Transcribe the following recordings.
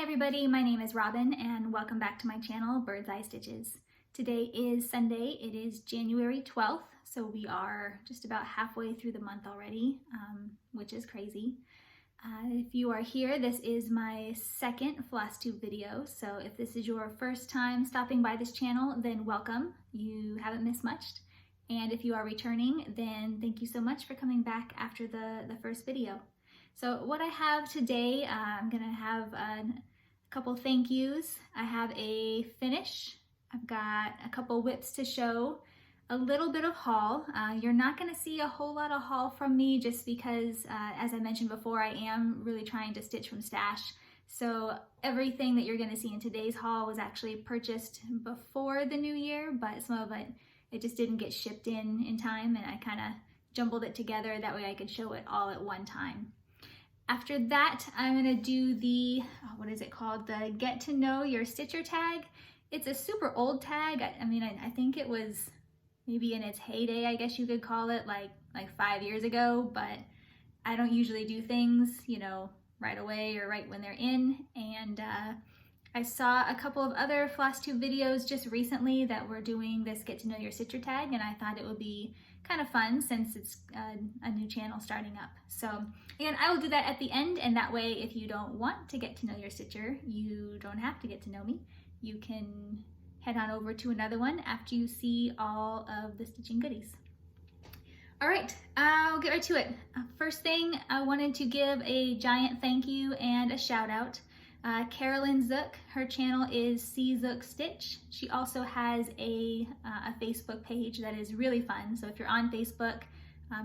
everybody, my name is Robin and welcome back to my channel, Bird's Eye Stitches. Today is Sunday, it is January 12th, so we are just about halfway through the month already, which is crazy. If you are here, this is my second Flosstube video, so if this is your first time stopping by this channel, then welcome, you haven't missed much. And if you are returning, then thank you so much for coming back after the first video. So what I have today, I'm gonna have a couple thank yous. I have a finish. I've got a couple whips to show, a little bit of haul. You're not gonna see a whole lot of haul from me just because, as I mentioned before, I am really trying to stitch from stash. So everything that you're gonna see in today's haul was actually purchased before the new year, but some of it just didn't get shipped in time, and I kind of jumbled it together. That way I could show it all at one time. After that, I'm gonna do the, what is it called? The Get to Know Your Stitcher tag. It's a super old tag. I think it was maybe in its heyday, I guess you could call it, like 5 years ago, but I don't usually do things, right away or right when they're in. And I saw a couple of other Flosstube videos just recently that were doing this Get to Know Your Stitcher tag, and I thought it would be kind of fun since it's a new channel starting up. So again, I will do that at the end, and that way if you don't want to get to know your stitcher, you don't have to get to know me. You can head on over to another one after you see all of the stitching goodies. All right, I'll get right to it. First thing, I wanted to give a giant thank you and a shout out. Carolyn Zook, her channel is CZookStitch. She also has a Facebook page that is really fun. So if you're on Facebook,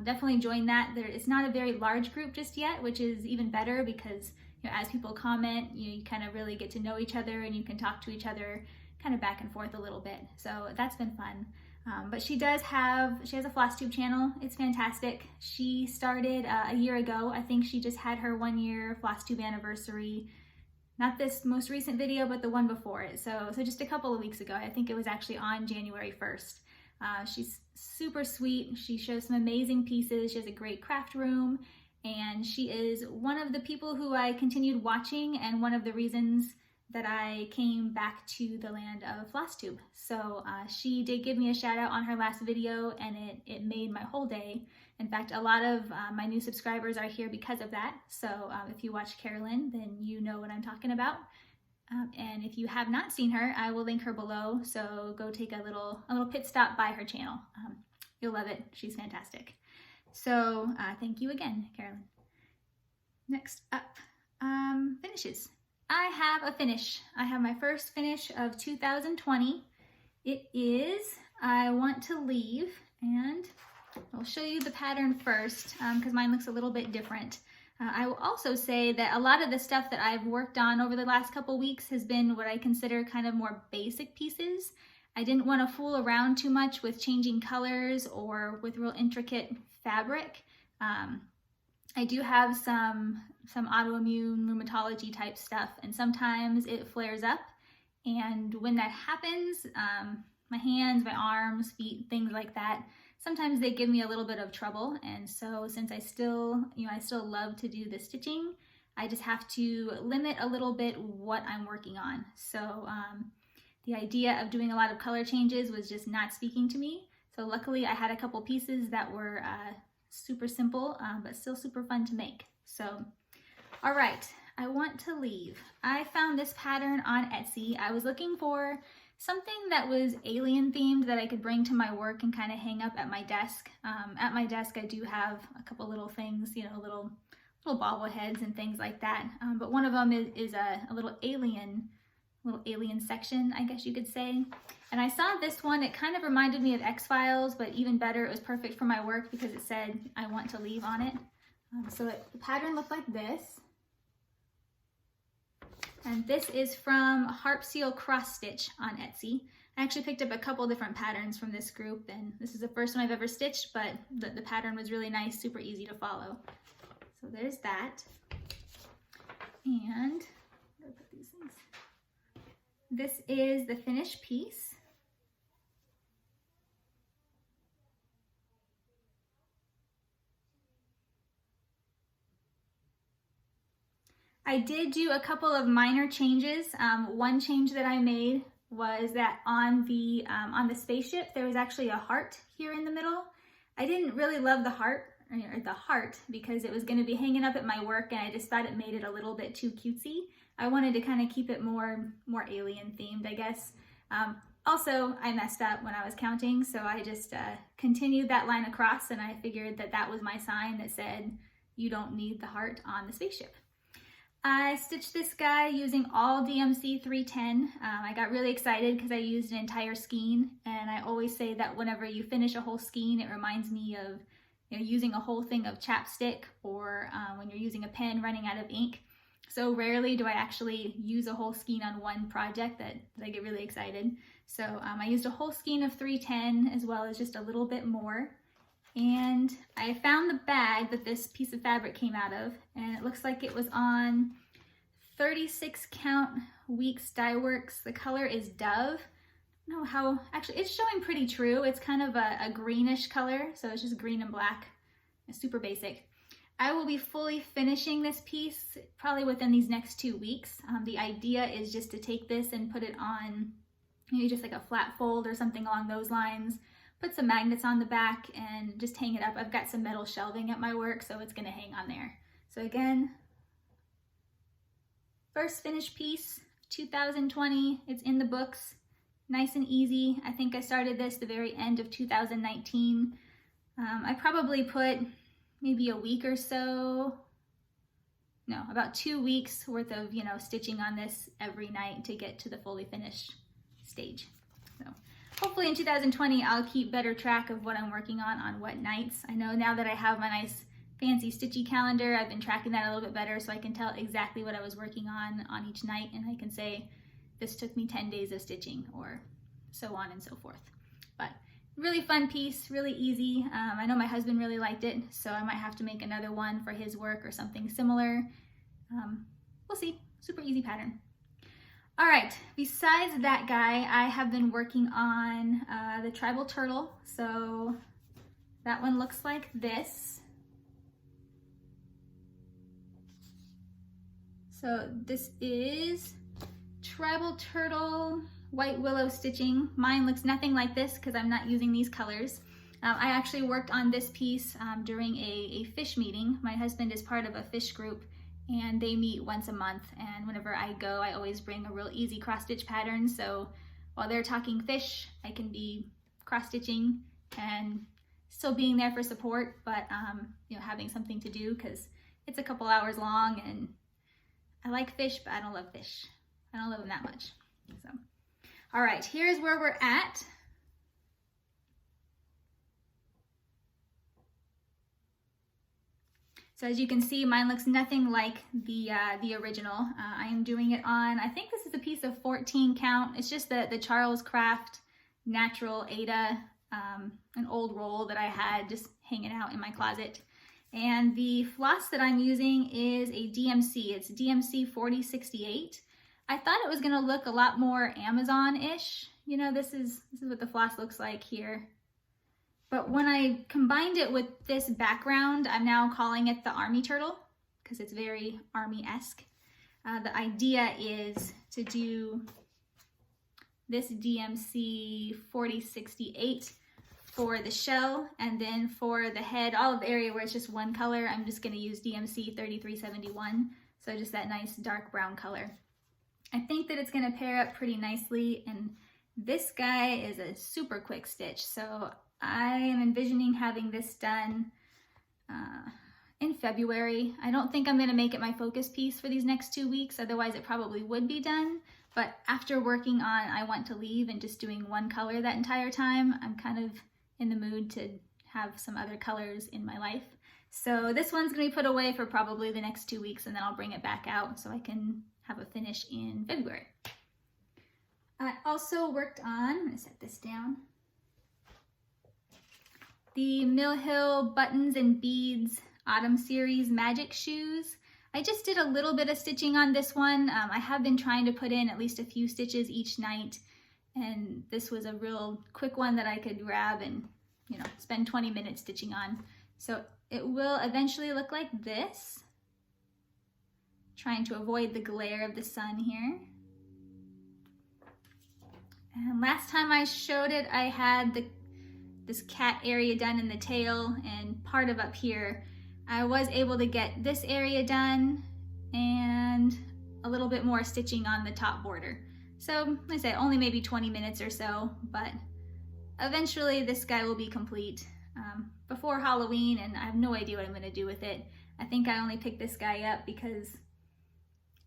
definitely join that. It's not a very large group just yet, which is even better because as people comment, you kind of really get to know each other and you can talk to each other kind of back and forth a little bit. So that's been fun. But she has a Flosstube channel. It's fantastic. She started a year ago. I think she just had her 1 year Flosstube anniversary. Not this most recent video, but the one before it. So just a couple of weeks ago. I think it was actually on January 1st. She's super sweet. She shows some amazing pieces. She has a great craft room, and she is one of the people who I continued watching and one of the reasons that I came back to the land of Flosstube. So she did give me a shout out on her last video, and it made my whole day. In fact, a lot of my new subscribers are here because of that. So if you watch Carolyn, then you know what I'm talking about. And if you have not seen her, I will link her below. So go take a little pit stop by her channel. You'll love it. She's fantastic. So thank you again, Carolyn. Next up, finishes. I have a finish. I have my first finish of 2020. It is I Want to Leave, and I'll show you the pattern first because mine looks a little bit different. I will also say that a lot of the stuff that I've worked on over the last couple weeks has been what I consider kind of more basic pieces. I didn't want to fool around too much with changing colors or with real intricate fabric. I do have some autoimmune rheumatology type stuff, and sometimes it flares up, and when that happens, my hands, my arms, feet, things like that, sometimes they give me a little bit of trouble. And so since I still love to do the stitching, I just have to limit a little bit what I'm working on. So the idea of doing a lot of color changes was just not speaking to me. So luckily I had a couple pieces that were super simple, but still super fun to make. So, all right, I Want to Leave. I found this pattern on Etsy. I was looking for something that was alien themed that I could bring to my work and kind of hang up at my desk. At my desk, I do have a couple little things, little bobbleheads and things like that. But one of them is a little alien section, I guess you could say. And I saw this one, it kind of reminded me of X-Files, but even better, it was perfect for my work because it said, I want to leave on it. The pattern looked like this. And this is from Harp Seal Cross Stitch on Etsy. I actually picked up a couple different patterns from this group, and this is the first one I've ever stitched, but the pattern was really nice, super easy to follow. So there's that. And where do I put these things? This is the finished piece. I did do a couple of minor changes. One change that I made was that on the spaceship, there was actually a heart here in the middle. I didn't really love the heart because it was going to be hanging up at my work, and I just thought it made it a little bit too cutesy. I wanted to kind of keep it more alien themed, I guess. Also, I messed up when I was counting, so I just continued that line across, and I figured that that was my sign that said, you don't need the heart on the spaceship. I stitched this guy using all DMC 310. I got really excited because I used an entire skein, and I always say that whenever you finish a whole skein, it reminds me of using a whole thing of chapstick, or when you're using a pen running out of ink. So rarely do I actually use a whole skein on one project that I get really excited. So I used a whole skein of 310 as well as just a little bit more. And I found the bag that this piece of fabric came out of, and it looks like it was on 36 count Weeks Dye Works. The color is Dove. I don't know how, actually it's showing pretty true. It's kind of a greenish color, so it's just green and black. It's super basic. I will be fully finishing this piece probably within these next 2 weeks. The idea is just to take this and put it on maybe just like a flat fold or something along those lines. Put some magnets on the back and just hang it up. I've got some metal shelving at my work, so it's gonna hang on there. So again, first finished piece, 2020, it's in the books, nice and easy. I think I started this the very end of 2019. I probably put maybe a week or so, no, about 2 weeks worth of, stitching on this every night to get to the fully finished stage. So hopefully in 2020, I'll keep better track of what I'm working on what nights. I know now that I have my nice fancy stitchy calendar, I've been tracking that a little bit better so I can tell exactly what I was working on each night, and I can say, this took me 10 days of stitching, or so on and so forth. But really fun piece, really easy. I know my husband really liked it, so I might have to make another one for his work or something similar. We'll see, super easy pattern. All right, besides that guy, I have been working on the tribal turtle. So that one looks like this. So this is tribal turtle white willow stitching. Mine looks nothing like this because I'm not using these colors. I actually worked on this piece during a fish meeting. My husband is part of a fish group, and they meet once a month, and whenever I go, I always bring a real easy cross-stitch pattern, so while they're talking fish, I can be cross-stitching and still being there for support, but having something to do because it's a couple hours long, and I like fish, but I don't love fish. I don't love them that much. So, all right, here's where we're at. So as you can see, mine looks nothing like the original. I am doing it on, I think this is a piece of 14 count. It's just the Charles Craft Natural Ada, an old roll that I had just hanging out in my closet. And the floss that I'm using is a DMC. It's DMC 4068. I thought it was gonna look a lot more Amazon-ish. This is what the floss looks like here. But when I combined it with this background, I'm now calling it the Army Turtle because it's very Army-esque. The idea is to do this DMC 4068 for the shell, and then for the head, all of the area where it's just one color, I'm just going to use DMC 3371, so just that nice dark brown color. I think that it's going to pair up pretty nicely, and this guy is a super quick stitch, so I am envisioning having this done in February. I don't think I'm going to make it my focus piece for these next 2 weeks, otherwise it probably would be done. But after working on I Want to Leave and just doing one color that entire time, I'm kind of in the mood to have some other colors in my life. So this one's going to be put away for probably the next 2 weeks, and then I'll bring it back out so I can have a finish in February. I also worked on, I'm going to set this down, the Mill Hill Buttons and Beads Autumn Series Magic Shoes. I just did a little bit of stitching on this one. I have been trying to put in at least a few stitches each night, and this was a real quick one that I could grab and spend 20 minutes stitching on. So it will eventually look like this. trying to avoid the glare of the sun here. And last time I showed it, I had this cat area done in the tail and part of up here. I was able to get this area done and a little bit more stitching on the top border. So, like I say, only maybe 20 minutes or so, but eventually this guy will be complete before Halloween, and I have no idea what I'm gonna do with it. I think I only picked this guy up because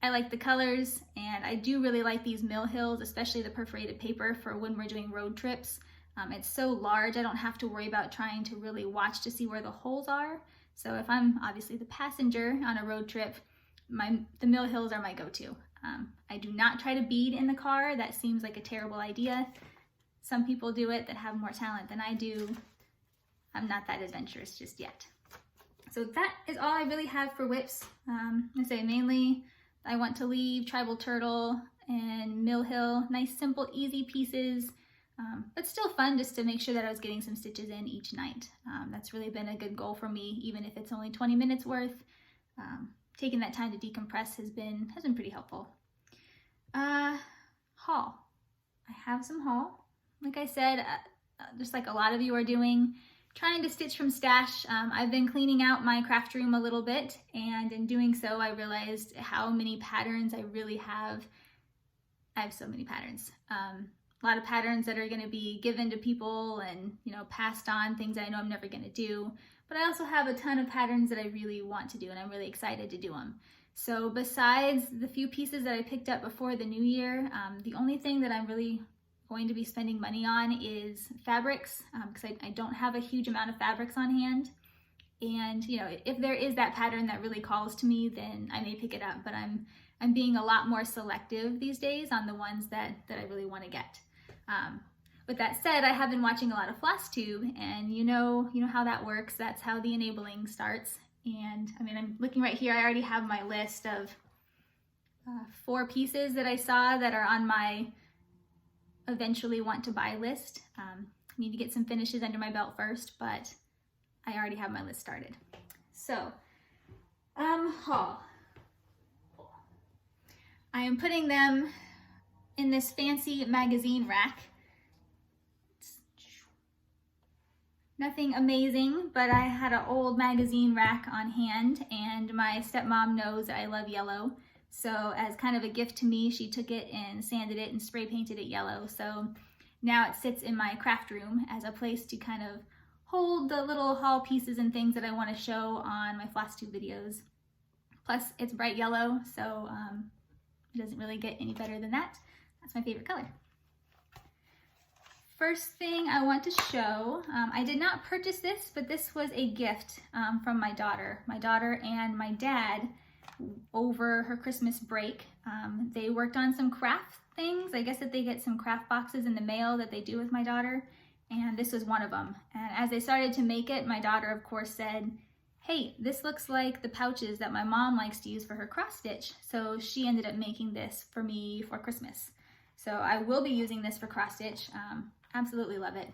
I like the colors, and I do really like these mill hills, especially the perforated paper for when we're doing road trips. It's so large, I don't have to worry about trying to really watch to see where the holes are. So if I'm obviously the passenger on a road trip, the mill hills are my go-to. I do not try to bead in the car. That seems like a terrible idea. Some people do it that have more talent than I do. I'm not that adventurous just yet. So that is all I really have for whips. I say mainly I want to leave Tribal Turtle and Mill Hill, nice, simple, easy pieces, but still fun just to make sure that I was getting some stitches in each night. That's really been a good goal for me, even if it's only 20 minutes worth. Taking that time to decompress has been pretty helpful. Haul. I have some haul. Like I said, just like a lot of you are doing, trying to stitch from stash. I've been cleaning out my craft room a little bit, and in doing so, I realized how many patterns I really have. I have so many patterns. A lot of patterns that are going to be given to people and, you know, passed on, things that I know I'm never going to do. But I also have a ton of patterns that I really want to do, and I'm really excited to do them. So besides the few pieces that I picked up before the new year, the only thing that I'm really going to be spending money on is fabrics, because I don't have a huge amount of fabrics on hand. And, you know, if there is that pattern that really calls to me, then I may pick it up. But I'm being a lot more selective these days on the ones that I really want to get. With that said, I have been watching a lot of Flosstube, and you know how that works. That's how the enabling starts. And I mean, I'm looking right here. I already have my list of 4 pieces that I saw that are on my eventually want to buy list. I need to get some finishes under my belt first, but I already have my list started. So, haul. I am putting them in this fancy magazine rack. Nothing amazing, but I had an old magazine rack on hand, and my stepmom knows I love yellow. So as kind of a gift to me, she took it and sanded it and spray painted it yellow. So now it sits in my craft room as a place to kind of hold the little haul pieces and things that I want to show on my Flosstube videos. Plus it's bright yellow, so it doesn't really get any better than that. That's my favorite color. First thing I want to show, I did not purchase this, but this was a gift from my daughter. My daughter and my dad, over her Christmas break, they worked on some craft things. I guess that they get some craft boxes in the mail that they do with my daughter, and this was one of them. And as they started to make it, my daughter, of course, said, "Hey, this looks like the pouches that my mom likes to use for her cross stitch." So she ended up making this for me for Christmas. So I will be using this for cross stitch. Absolutely love it.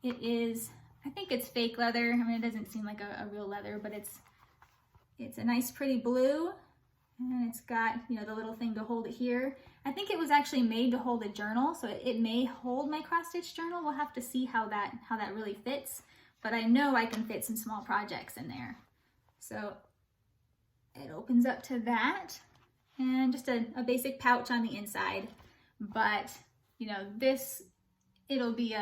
It is, I think it's fake leather. I mean, it doesn't seem like a real leather, but it's a nice pretty blue, and it's got, you know, the little thing to hold it here. I think it was actually made to hold a journal, so it may hold my cross stitch journal. We'll have to see how that really fits, but I know I can fit some small projects in there. So it opens up to that, and just a basic pouch on the inside. But, you know, this, it'll be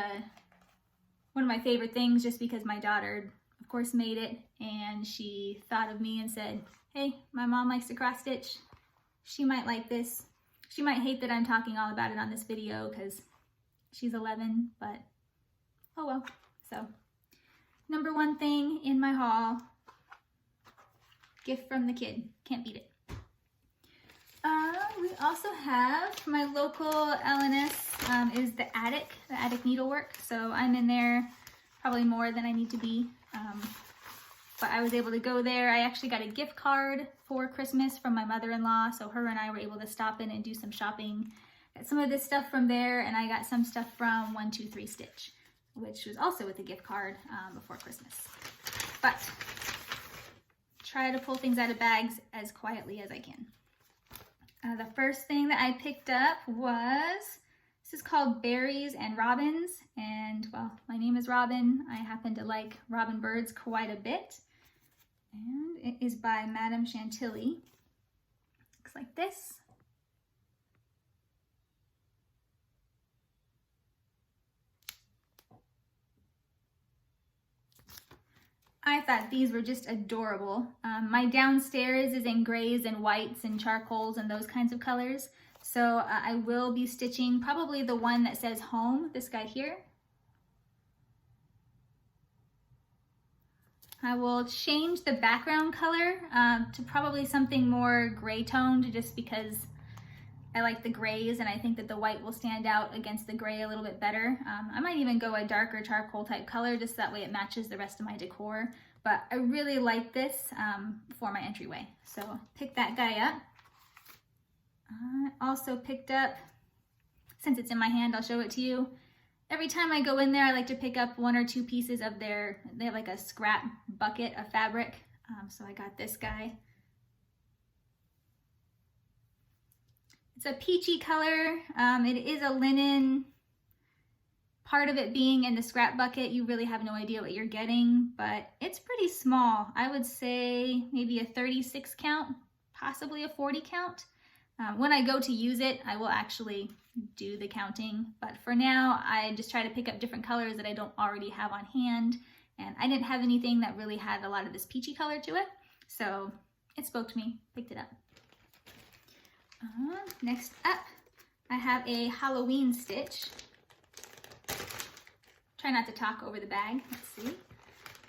one of my favorite things, just because my daughter, of course, made it, and she thought of me and said, "Hey, my mom likes to cross stitch. She might like this." She might hate that I'm talking all about it on this video because she's 11, but oh well. So, number 1 thing in my haul, gift from the kid. Can't beat it. We also have my local LNS is the attic needlework. So I'm in there probably more than I need to be. But I was able to go there. I actually got a gift card for Christmas from my mother-in-law. So her and I were able to stop in and do some shopping. Got some of this stuff from there, and I got some stuff from 123 Stitch, which was also with a gift card before Christmas. But try to pull things out of bags as quietly as I can. The first thing that I picked up was, this is called Berries and Robins, and well, my name is Robin. I happen to like robin birds quite a bit, and it is by Madame Chantilly. Looks like this. I thought these were just adorable. My downstairs is in grays and whites and charcoals and those kinds of colors. So I will be stitching probably the one that says home, this guy here. I will change the background color to probably something more gray toned, just because I like the grays and I think that the white will stand out against the gray a little bit better. I might even go a darker charcoal type color, just that way it matches the rest of my decor. But I really like this for my entryway. So pick that guy up. I also picked up, since it's in my hand, I'll show it to you. Every time I go in there, I like to pick up 1 or 2 pieces of they have like a scrap bucket of fabric. So I got this guy. It's a peachy color. It is a linen. Part of it being in the scrap bucket, you really have no idea what you're getting, but it's pretty small. I would say maybe a 36 count, possibly a 40 count. When I go to use it, I will actually do the counting, but for now, I just try to pick up different colors that I don't already have on hand, and I didn't have anything that really had a lot of this peachy color to it, so it spoke to me, picked it up. Next up, I have a Halloween stitch. Try not to talk over the bag, let's see.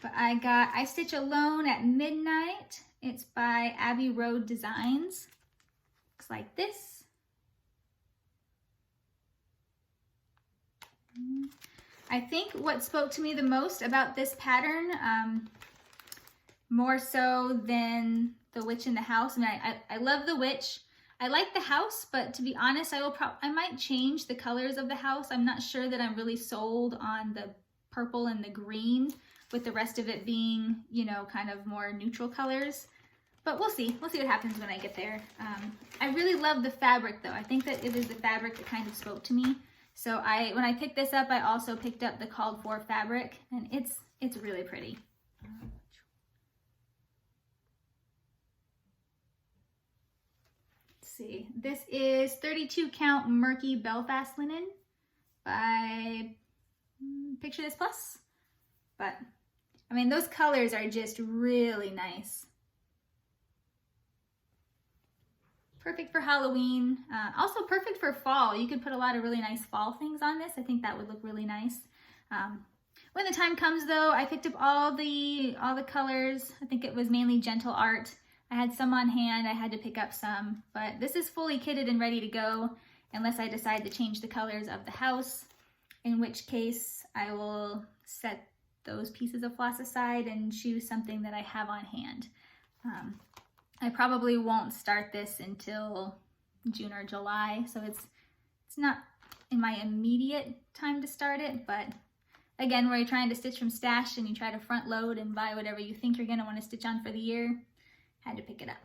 But I Stitch Alone at Midnight. It's by Abbey Road Designs. Looks like this. I think what spoke to me the most about this pattern, more so than the witch in the house. I mean, I love the witch. I like the house, but to be honest, I might change the colors of the house. I'm not sure that I'm really sold on the purple and the green, with the rest of it being, you know, kind of more neutral colors. But we'll see. We'll see what happens when I get there. I really love the fabric, though. I think that it is the fabric that kind of spoke to me. So when I picked this up, I also picked up the called for fabric, and it's really pretty. See, this is 32 count murky Belfast linen by Picture This Plus. But I mean, those colors are just really nice. Perfect for Halloween, also perfect for fall. You could put a lot of really nice fall things on this. I think that would look really nice. When the time comes though, I picked up all the colors. I think it was mainly Gentle Art. I had some on hand, I had to pick up some, but this is fully kitted and ready to go unless I decide to change the colors of the house, in which case I will set those pieces of floss aside and choose something that I have on hand. I probably won't start this until June or July, so it's not in my immediate time to start it, but again, where you're trying to stitch from stash and you try to front load and buy whatever you think you're gonna want to stitch on for the year, had to pick it up.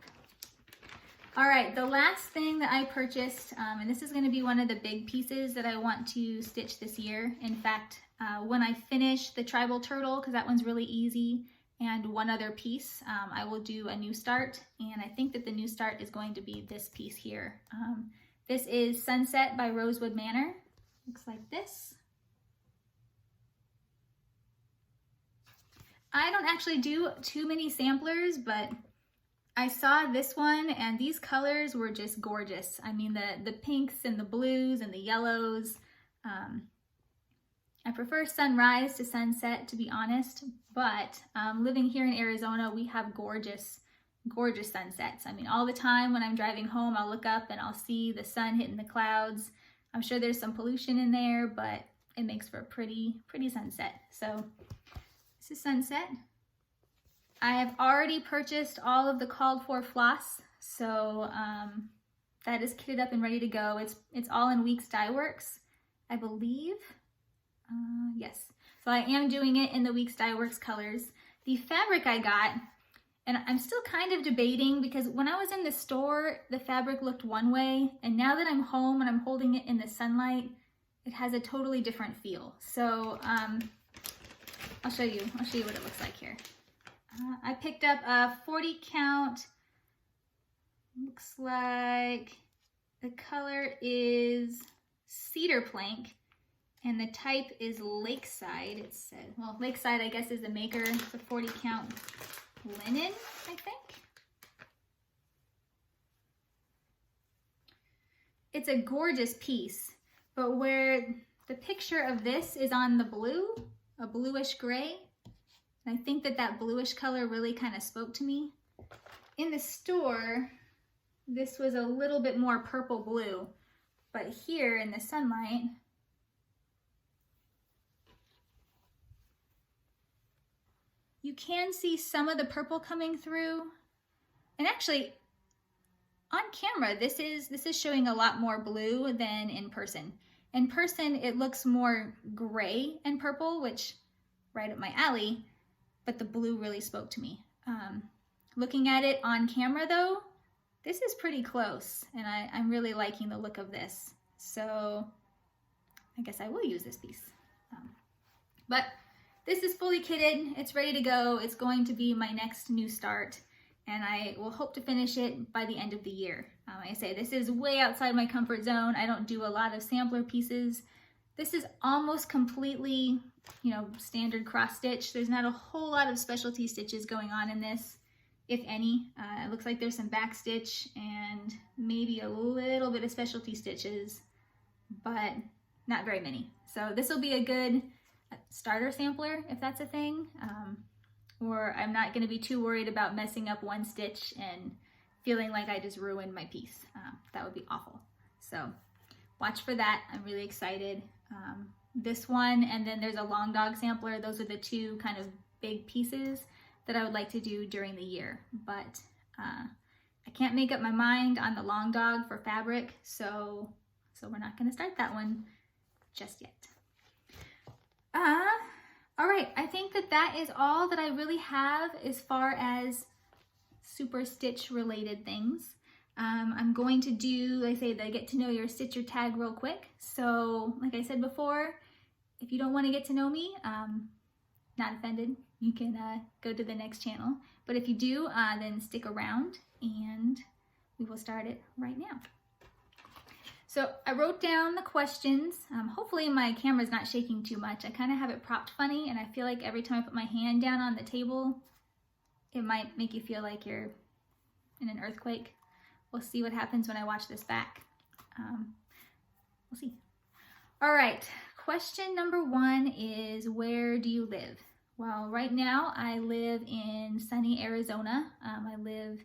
All right, the last thing that I purchased, and this is going to be one of the big pieces that I want to stitch this year. In fact, when I finish the tribal turtle, because that one's really easy, and one other piece, I will do a new start, and I think that the new start is going to be this piece here. This is Sunset by Rosewood Manor. Looks like this. I don't actually do too many samplers, but I saw this one and these colors were just gorgeous. I mean, the pinks and the blues and the yellows. I prefer sunrise to sunset, to be honest, but living here in Arizona, we have gorgeous, gorgeous sunsets. I mean, all the time when I'm driving home, I'll look up and I'll see the sun hitting the clouds. I'm sure there's some pollution in there, but it makes for a pretty, pretty sunset. So this is Sunset. I have already purchased all of the called for floss, so that is kitted up and ready to go. It's all in Weeks Dye Works, I believe. Yes, so I am doing it in the Weeks Dye Works colors. The fabric I got And I'm still kind of debating because when I was in the store, the fabric looked one way, and now that I'm home and I'm holding it in the sunlight, it has a totally different feel. So I'll show you what it looks like here. I picked up a 40 count, looks like the color is cedar plank, and the type is Lakeside. It said, well, Lakeside I guess is the maker. It's a 40 count linen, I think. It's a gorgeous piece, but where the picture of this is on the blue, a bluish gray, and I think that bluish color really kind of spoke to me. In the store, this was a little bit more purple blue, but here in the sunlight, you can see some of the purple coming through. And actually, on camera, this is showing a lot more blue than in person. In person, it looks more gray and purple, which right up my alley, but the blue really spoke to me. Looking at it on camera though, this is pretty close, and I'm really liking the look of this. So I guess I will use this piece. But this is fully kitted, it's ready to go. It's going to be my next new start, and I will hope to finish it by the end of the year. Like I say, this is way outside my comfort zone. I don't do a lot of sampler pieces. This is almost completely, standard cross stitch. There's not a whole lot of specialty stitches going on in this, if any. It looks like there's some back stitch and maybe a little bit of specialty stitches, but not very many. So this will be a good starter sampler, if that's a thing, or I'm not going to be too worried about messing up one stitch and feeling like I just ruined my piece. That would be awful. So watch for that. I'm really excited. This one, and then there's a long dog sampler. Those are the two kind of big pieces that I would like to do during the year, but I can't make up my mind on the long dog for fabric, so we're not going to start that one just yet. All right, I think that is all that I really have as far as super stitch related things. I'm going to do, like I say, the get to know your stitcher tag real quick. So like I said before, if you don't want to get to know me, not offended, you can go to the next channel. But if you do, then stick around and we will start it right now. So I wrote down the questions. Hopefully my camera's not shaking too much. I kind of have it propped funny, and I feel like every time I put my hand down on the table, it might make you feel like you're in an earthquake. We'll see what happens when I watch this back. We'll see. All right, question number 1 is, where do you live? Well, right now I live in sunny Arizona. I live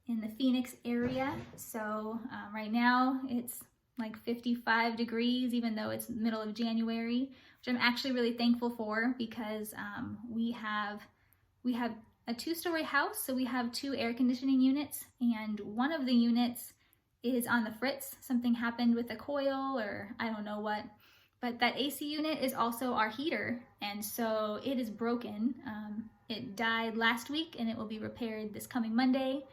in the Phoenix area. So right now it's like 55 degrees, even though it's the middle of January, which I'm actually really thankful for, because we have a 2-story house, so we have 2 air conditioning units, and one of the units is on the fritz. Something happened with the coil, or I don't know what, but that AC unit is also our heater, and so it is broken. It died last week and it will be repaired this coming Monday,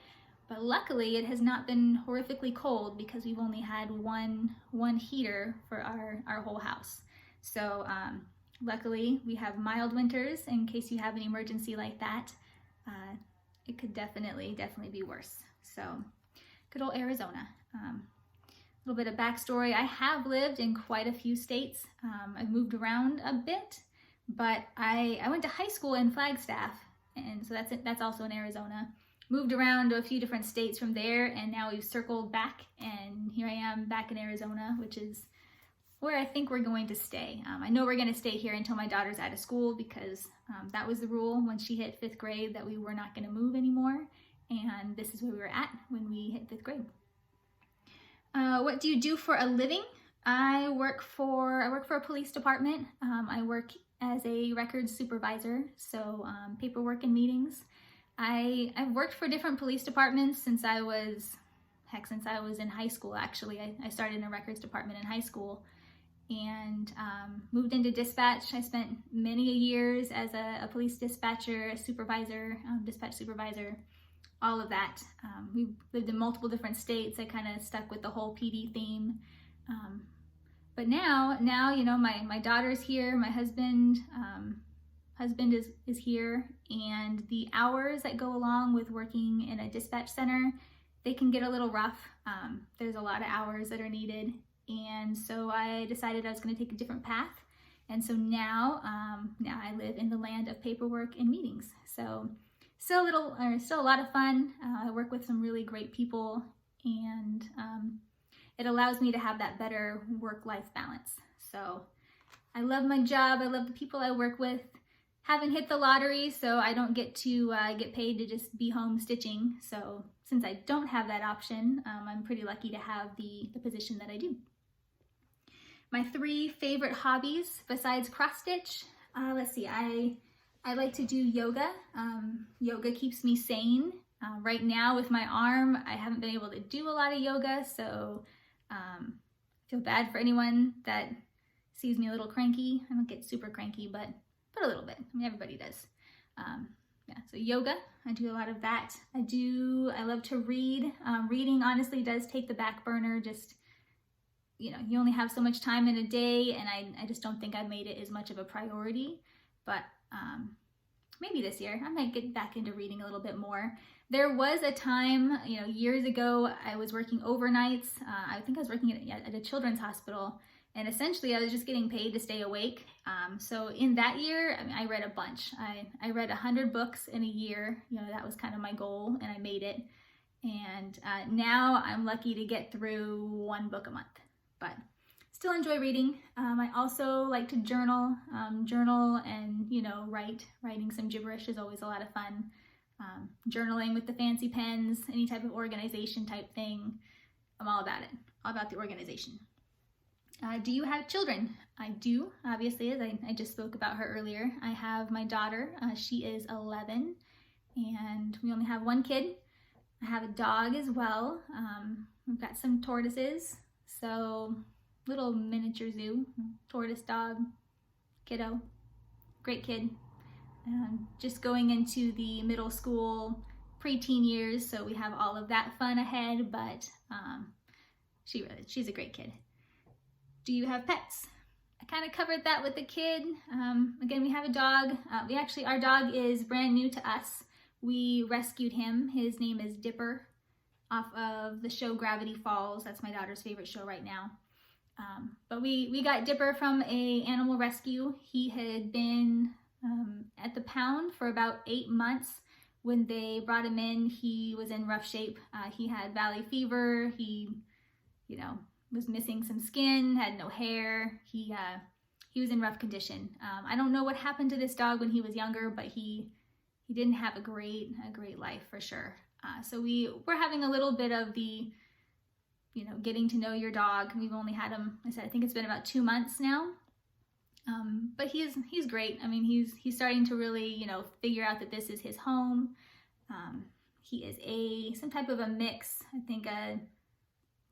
but luckily it has not been horrifically cold because we've only had one heater for our whole house. So luckily we have mild winters in case you have an emergency like that. It could definitely be worse. So good old Arizona. A little bit of backstory. I have lived in quite a few states. I've moved around a bit, but I went to high school in Flagstaff, and so that's also in Arizona. Moved around to a few different states from there, and now we've circled back, and here I am back in Arizona, which is where I think we're going to stay. I know we're going to stay here until my daughter's out of school, because that was the rule when she hit 5th grade, that we were not going to move anymore, and this is where we were at when we hit 5th grade. What do you do for a living? I work for a police department. I work as a records supervisor, so paperwork and meetings. I've worked for different police departments since I was in high school, actually. I started in a records department in high school, and moved into dispatch. I spent many years as a police dispatcher, a supervisor, dispatch supervisor, all of that. We lived in multiple different states. I kind of stuck with the whole PD theme. But now, you know, my daughter's here, my husband is here, and the hours that go along with working in a dispatch center, they can get a little rough. There's a lot of hours that are needed, and so I decided I was going to take a different path. And so now I live in the land of paperwork and meetings. So still a lot of fun. I work with some really great people, and it allows me to have that better work-life balance. So I love my job. I love the people I work with. Haven't hit the lottery, so I don't get to get paid to just be home stitching. So since I don't have that option, I'm pretty lucky to have the position that I do. My 3 favorite hobbies besides cross stitch, let's see, I like to do yoga. Yoga keeps me sane. Right now with my arm, I haven't been able to do a lot of yoga, so I feel bad for anyone that sees me a little cranky. I don't get super cranky, but a little bit. I mean, everybody does. Yeah, so yoga, I do a lot of that. I love to read. Reading honestly does take the back burner. Just, you know, you only have so much time in a day, and I just don't think I've made it as much of a priority. But maybe this year I might get back into reading a little bit more. There was a time, you know, years ago, I was working overnights. I think I was working at a children's hospital, and essentially I was just getting paid to stay awake. So in that year, I mean, I read a bunch. I read 100 books in a year. You know, that was kind of my goal, and I made it. And now I'm lucky to get through 1 book a month, but still enjoy reading. I also like to journal and, you know, writing some gibberish is always a lot of fun. Journaling with the fancy pens, any type of organization type thing. I'm all about it, all about the organization. Do you have children? I do, obviously, as I just spoke about her earlier. I have my daughter. She is 11, and we only have 1 kid. I have a dog as well. We've got some tortoises, so little miniature zoo, tortoise dog, kiddo, great kid. Just going into the middle school, preteen years, so we have all of that fun ahead, but she's a great kid. Do you have pets? I kind of covered that with the kid. Again, we have a dog. Our dog is brand new to us. We rescued him. His name is Dipper, off of the show Gravity Falls. That's my daughter's favorite show right now. But we got Dipper from a animal rescue. He had been at the pound for about 8 months. When they brought him in, he was in rough shape. He had valley fever. He, you know, was missing some skin, had no hair. He was in rough condition. I don't know what happened to this dog when he was younger, but he didn't have a great life for sure. So we're having a little bit of the, you know, getting to know your dog. We've only had him, I think it's been about 2 months now. But he's great. I mean, he's starting to really, you know, figure out that this is his home. He is some type of a mix, I think a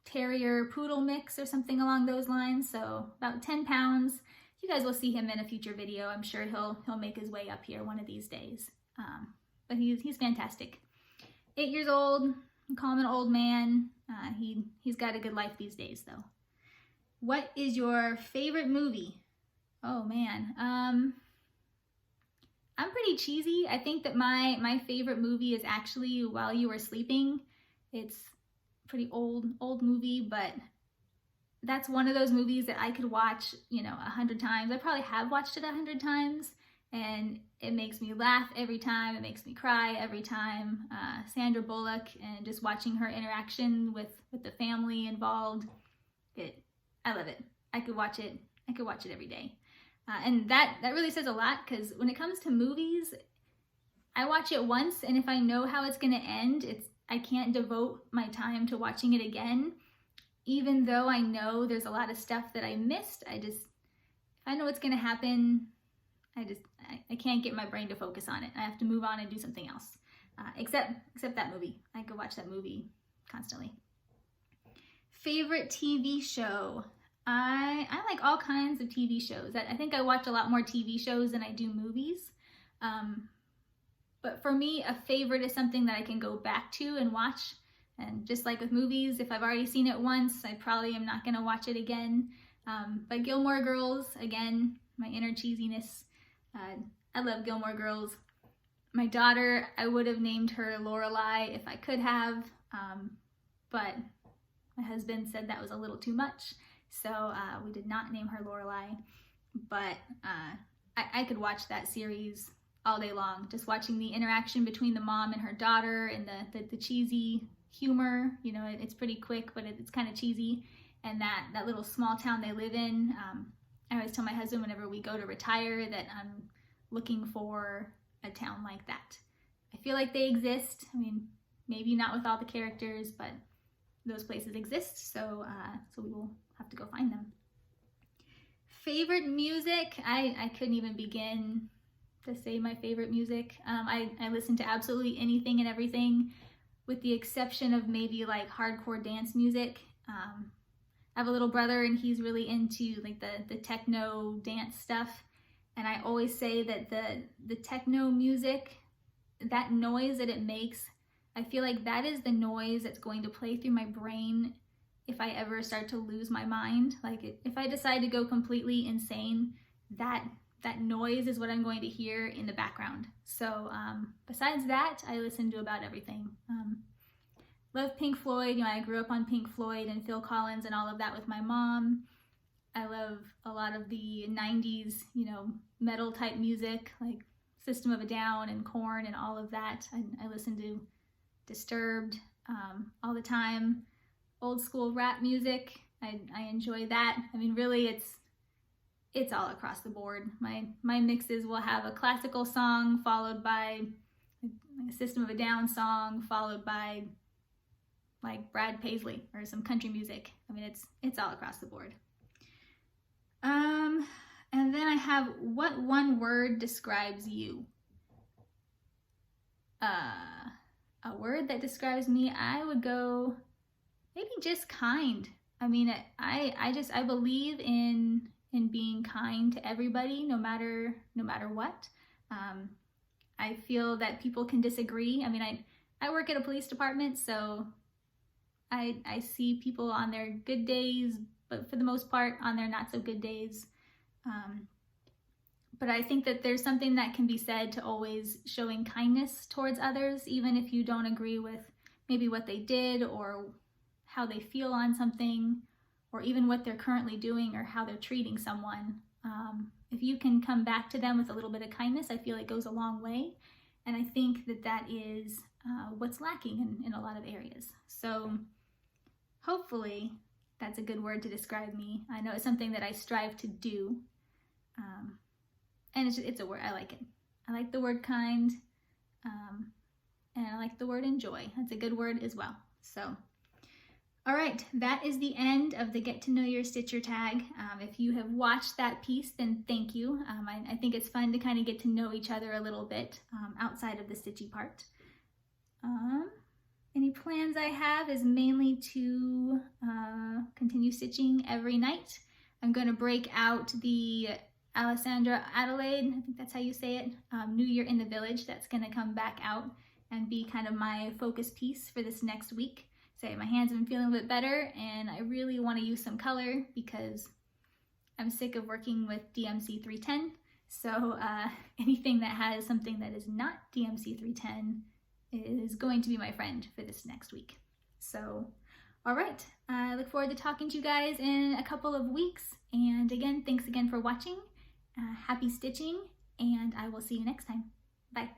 terrier poodle mix or something along those lines. So about 10 pounds. You guys will see him in a future video. I'm sure he'll make his way up here one of these days. But he's fantastic. 8 years old. I call him an old man. He's got a good life these days though. What is your favorite movie? Oh man, I'm pretty cheesy. I think that my favorite movie is actually While You Were Sleeping. It's a pretty old movie, but that's one of those movies that I could watch, you know, 100 times. I probably have watched it 100 times, and it makes me laugh every time. It makes me cry every time. Sandra Bullock, and just watching her interaction with the family involved, I love it. I could watch it every day. And that really says a lot, because when it comes to movies, I watch it once, and if I know how it's going to end, I can't devote my time to watching it again. Even though I know there's a lot of stuff that I missed, if I know what's going to happen, I can't get my brain to focus on it. I have to move on and do something else. Except that movie. I could watch that movie constantly. Favorite TV show? I like all kinds of TV shows. I think I watch a lot more TV shows than I do movies. But for me, a favorite is something that I can go back to and watch. And just like with movies, if I've already seen it once, I probably am not going to watch it again. But Gilmore Girls, again, my inner cheesiness. I love Gilmore Girls. My daughter, I would have named her Lorelai if I could have, but my husband said that was a little too much, so we did not name her Lorelai. But I could watch that series all day long, just watching the interaction between the mom and her daughter and the cheesy humor. You know, it's pretty quick, but it's kind of cheesy. And that little small town they live in. I always tell my husband whenever we go to retire that I'm looking for a town like that. I feel like they exist. I mean, maybe not with all the characters, but those places exist. So we will have to go find them. Favorite music? I couldn't even begin to say my favorite music. I listen to absolutely anything and everything, with the exception of maybe like hardcore dance music. I have a little brother and he's really into like the techno dance stuff. And I always say that the techno music, that noise that it makes, I feel like that is the noise that's going to play through my brain if I ever start to lose my mind. Like if I decide to go completely insane, that noise is what I'm going to hear in the background. So besides that, I listen to about everything. Love Pink Floyd. You know, I grew up on Pink Floyd and Phil Collins and all of that with my mom. I love a lot of the 90s, you know, metal type music like System of a Down and Korn and all of that. I listen to Disturbed all the time. Old school rap music, I enjoy that. I mean, really, it's all across the board. My mixes will have a classical song followed by a System of a Down song followed by like Brad Paisley or some country music. I mean, it's all across the board. And then I have, what one word describes you? A word that describes me, I would go maybe just kind. I mean, I believe in being kind to everybody, no matter what. I feel that people can disagree. I mean, I work at a police department, so I see people on their good days, but for the most part on their not so good days. But I think that there's something that can be said to always showing kindness towards others, even if you don't agree with maybe what they did or how they feel on something, or even what they're currently doing or how they're treating someone. If you can come back to them with a little bit of kindness, I feel it goes a long way. And I think that is what's lacking in a lot of areas. So hopefully that's a good word to describe me. I know it's something that I strive to do. And it's a word, I like it. I like the word kind, and I like the word enjoy. That's a good word as well. So, all right, that is the end of the Get to Know Your Stitcher tag. If you have watched that piece, then thank you. I think it's fun to kind of get to know each other a little bit outside of the stitchy part. Any plans I have is mainly to continue stitching every night. I'm going to break out the Alessandra Adelaide, I think that's how you say it, New Year in the Village. That's going to come back out and be kind of my focus piece for this next week. So my hands have been feeling a bit better, and I really want to use some color because I'm sick of working with DMC 310. So anything that has something that is not DMC 310 is going to be my friend for this next week. So, all right, I look forward to talking to you guys in a couple of weeks. And again, thanks again for watching. Happy stitching, and I will see you next time. Bye.